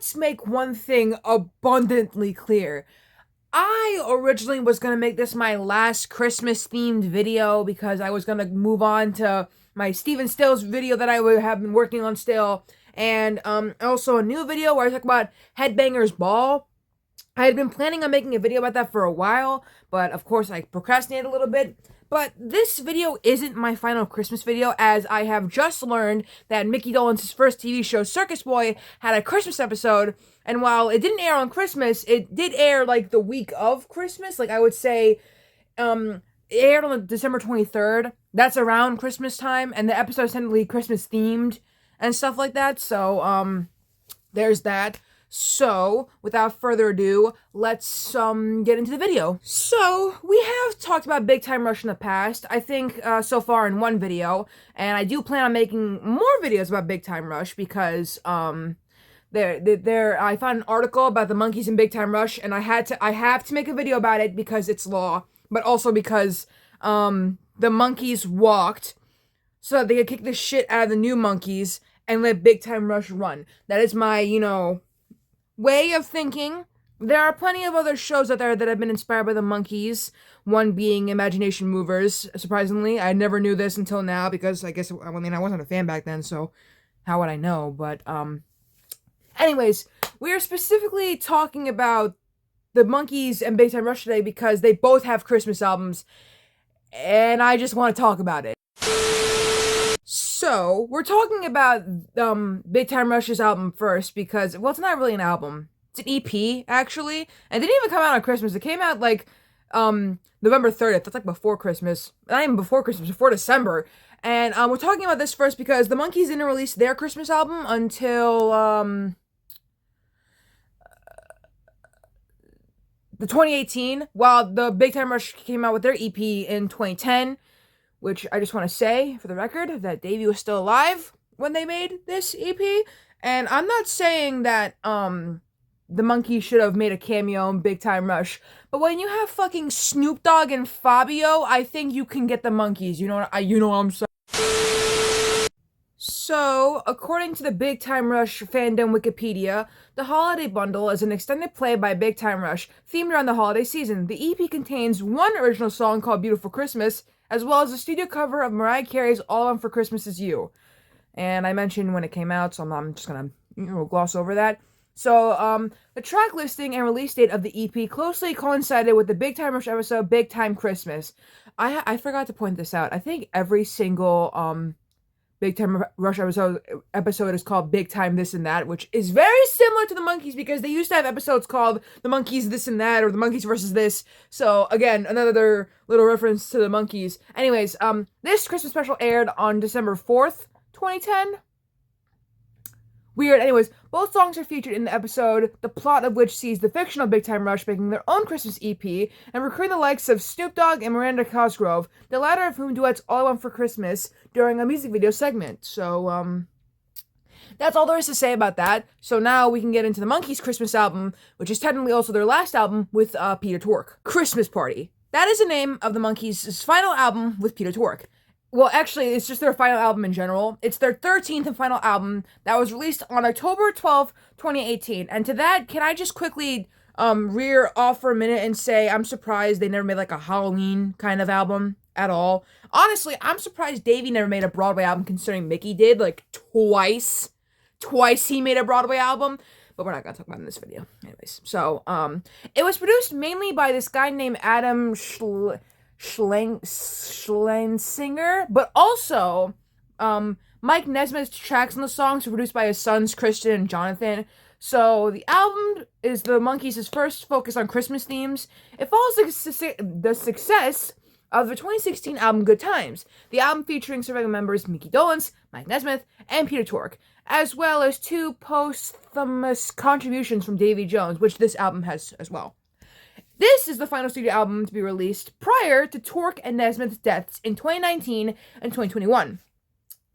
let's make one thing abundantly clear. I originally was going to make this my last Christmas themed video because I was going to move on to my Steven Stills video that I would have been working on still, and also a new video where I talk about Headbangers Ball. I had been planning on making a video about that for a while, but of course I procrastinated a little bit. But this video isn't my final Christmas video, as I have just learned that Mickey Dolenz' first TV show, Circus Boy, had a Christmas episode, and while it didn't air on Christmas, it did air, like, the week of Christmas. Like, I would say, it aired on December 23rd. That's around Christmas time, and the episode's technically Christmas-themed and stuff like that, so, there's that. So, without further ado, let's get into the video. So, we have talked about Big Time Rush in the past, I think so far in one video, and I do plan on making more videos about Big Time Rush because I found an article about the Monkees in Big Time Rush, and I have to make a video about it because it's law, but also because the Monkees walked so that they could kick the shit out of the new Monkees and let Big Time Rush run. That is my, way of thinking. There are plenty of other shows out there that have been inspired by the Monkees, one being Imagination Movers, surprisingly. I never knew this until now because I wasn't a fan back then, so how would I know? But, anyways, we are specifically talking about the Monkees and Big Time Rush today because they both have Christmas albums, and I just want to talk about it. So, we're talking about Big Time Rush's album first because, well, it's not really an album. It's an EP, actually. And it didn't even come out on Christmas. It came out, like, November 30th. That's, like, before Christmas. Not even before Christmas, before December. And we're talking about this first because the Monkees didn't release their Christmas album until, the 2018, while the Big Time Rush came out with their EP in 2010. Which I just want to say, for the record, that Davey was still alive when they made this EP. And I'm not saying that, the Monkees should have made a cameo in Big Time Rush. But when you have fucking Snoop Dogg and Fabio, I think you can get the Monkees. You know what I'm saying? So, according to the Big Time Rush fandom Wikipedia, the Holiday Bundle is an extended play by Big Time Rush, themed around the holiday season. The EP contains one original song called Beautiful Christmas, as well as a studio cover of Mariah Carey's All I Want for Christmas Is You. And I mentioned when it came out, so I'm just gonna gloss over that. So, the track listing and release date of the EP closely coincided with the Big Time Rush episode, Big Time Christmas. I forgot to point this out. I think every single, Big Time Rush episode is called Big Time This and That, which is very similar to the Monkees because they used to have episodes called The Monkees This and That or The Monkees versus This. So again, another little reference to the Monkees. Anyways, this Christmas special aired on December 4th, 2010. Weird. Anyways, both songs are featured in the episode, the plot of which sees the fictional Big Time Rush making their own Christmas EP and recruiting the likes of Snoop Dogg and Miranda Cosgrove, the latter of whom duets All I Want for Christmas during a music video segment. So, that's all there is to say about that. So now we can get into the Monkees' Christmas album, which is technically also their last album with Peter Tork. Christmas Party. That is the name of the Monkees' final album with Peter Tork. Well, actually, it's just their final album in general. It's their 13th and final album that was released on October 12th, 2018. And to that, can I just quickly rear off for a minute and say I'm surprised they never made, like, a Halloween kind of album at all. Honestly, I'm surprised Davey never made a Broadway album, considering Mickey did, like, twice. Twice he made a Broadway album. But we're not gonna talk about it in this video. Anyways, so, it was produced mainly by this guy named Adam Schlensinger, but also, Mike Nesmith's tracks on the songs were produced by his sons, Christian and Jonathan. So, the album is the Monkees' first focus on Christmas themes. It follows the success of the 2016 album Good Times, the album featuring surviving members Mickey Dolenz, Mike Nesmith, and Peter Tork, as well as two posthumous contributions from Davy Jones, which this album has as well. This is the final studio album to be released prior to Tork and Nesmith's deaths in 2019 and 2021.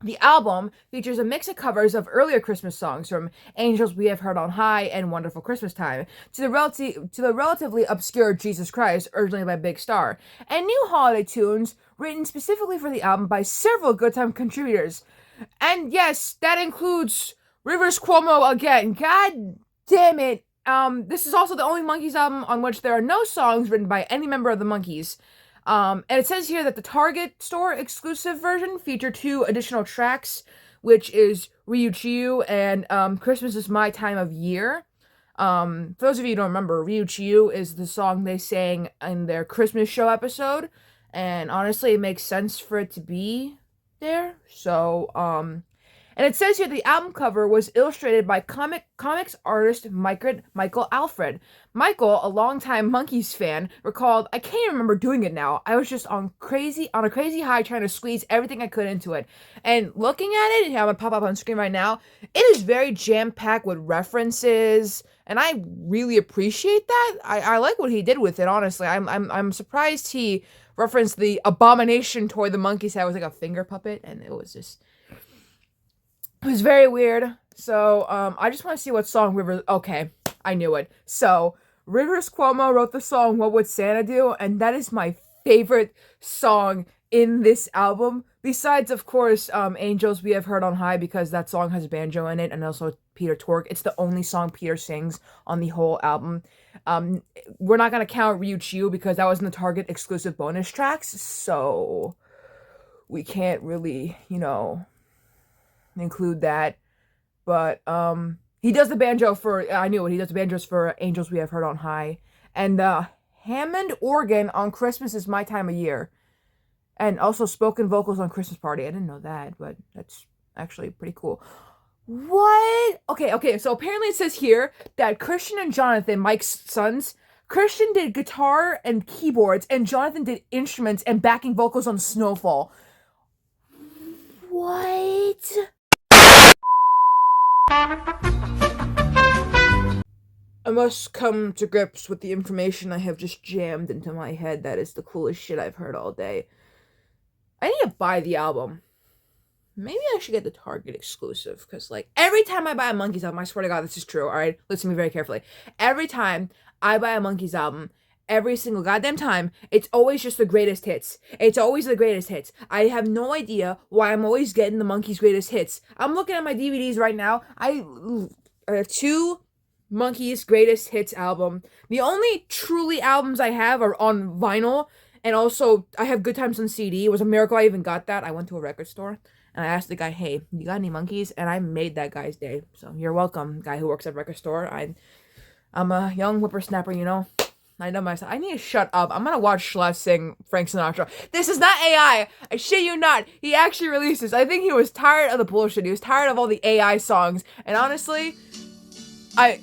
The album features a mix of covers of earlier Christmas songs from Angels We Have Heard on High and Wonderful Christmas Time to the relatively obscure Jesus Christ, originally by Big Star, and new holiday tunes written specifically for the album by several Good Time contributors. And yes, that includes Rivers Cuomo again. God Damn it. This is also the only Monkees album on which there are no songs written by any member of the Monkees. And it says here that the Target store exclusive version featured 2 additional tracks, which is Ryuchiyu and Christmas is My Time of Year. For those of you who don't remember, Ryuchiyu is the song they sang in their Christmas show episode, and honestly, it makes sense for it to be there. So, and it says here the album cover was illustrated by comics artist Michael Alfred. Michael, a longtime Monkees fan, recalled, "I can't even remember doing it now. I was just on a crazy high trying to squeeze everything I could into it." And looking at it, I'm gonna pop up on screen right now. It is very jam-packed with references, and I really appreciate that. I like what he did with it, honestly. I'm surprised he referenced the abomination toy the Monkees had. It was like a finger puppet, and it was very weird. So, I just want to see what song Rivers... Okay, I knew it. So, Rivers Cuomo wrote the song What Would Santa Do? And that is my favorite song in this album. Besides, of course, Angels We Have Heard on High, because that song has banjo in it, and also Peter Tork. It's the only song Peter sings on the whole album. We're not going to count Ryuchiyu because that was in the Target exclusive bonus tracks, so we can't really, include that. But he does the banjo for, I knew it, he does the banjos for Angels We Have Heard on High, and the Hammond organ on Christmas is My Time of Year, and also spoken vocals on Christmas Party. I didn't know that, but that's actually pretty cool. What? Okay, so apparently it says here that Christian and Jonathan, Mike's sons, Christian did guitar and keyboards, and Jonathan did instruments and backing vocals on Snowfall. What? I must come to grips with the information I have just jammed into my head. That is the coolest shit I've heard all day. I need to buy the album. Maybe I should get the Target exclusive, because, like, every time I buy a Monkees album, I swear to God, this is true, alright? Listen to me very carefully. Every time I buy a Monkees album, every single goddamn time, it's always just the greatest hits. It's always the greatest hits. I have no idea why I'm always getting the Monkees greatest hits. I'm looking at my DVDs right now. I have 2 Monkees greatest hits album. The only truly albums I have are on vinyl, and also I have Good Times on CD. It was a miracle I even got that. I went to a record store and I asked the guy, "Hey, you got any Monkees?" And I made that guy's day. So you're welcome, guy who works at a record store. I'm a young whippersnapper, I know myself. I need to shut up. I'm gonna watch Schleff sing Frank Sinatra. This is not AI. I shit you not. He actually released this. I think he was tired of the bullshit. He was tired of all the AI songs. And honestly, I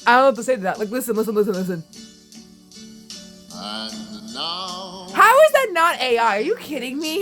don't know what to say to that. Like, listen. And now... How is that not AI? Are you kidding me?